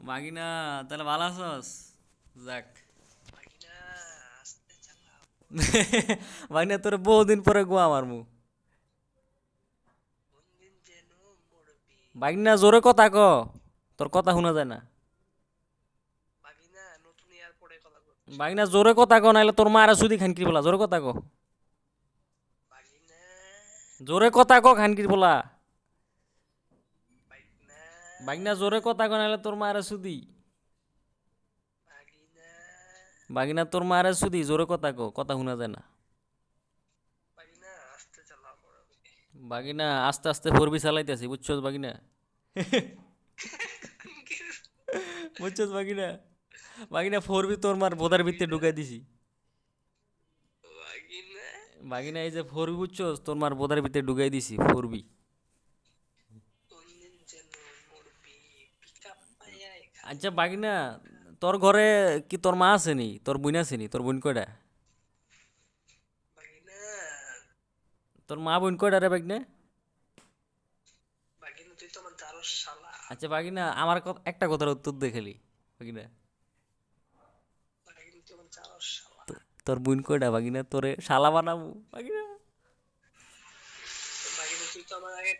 বাগিনা, তাহলে ভালো আছস? যাক। বাকিটা আস্তে চালাও। বাগিনা, তোর বহুদিন পরে গোয়া মারমু। কোন দিন যেন মরবি। বাগিনা, জোরে কথা ক। তোর কথা শোনা যায় না। বাকিনা নতুন এয়ারপোর্টে কথা বলছি। বাগিনা, জোরে কথা ক, নাইলে তোর মারা সুদি খানকির বলা। জোরে কথা ক। বাকিনা জোরে কথা ক, খানকির বলা। বাকিনা বাগিনা, জোরে কথা ক, নাইলে তোর মারা সুদি। বাকিনা বাগিনা, তোর মারা সুদি। জোরে কথা ক, কথা শোনা যায় না। বাকিনা আস্তে চালাও পড়বে। বাগিনা, আস্তে আস্তে ফোরবি চালাইতেছি, বুঝছস বাগিনা? বুঝছস বাগিনা? বাগিনা, ফোরবি তোর মার বোদার ভিতরে বাকিনা ঢুকাই দিছি। বাকিনা বাগিনা, এই যে ফোরবি বুঝছস, তোর মার বোদার ভিতরে ঢুকাই দিছি ফোরবি। কোন দিন যেন মরবি। পিক আপ পাইয়া খালি আচ্ছা বাগিনা, উড়বি। তোর ঘরে কি তোর মা আসেনি, তোর বোন আসেনি? তোর বোন কয়টা? বাকিনা তোর মা বোন কয়টা রে বাগিনা? বাকিনা তুই তো আমার দারস শালা। আচ্ছা বাগিনা, আমার একটা কথার উত্তর দে খালি। বাগিনা, বাকিনা তুই আমার দারস শালা। তোর বোন কয়টা বাগিনা? তোরে শালা বানাবো বাগিনা। বাকিনা তুই তো আমার আগে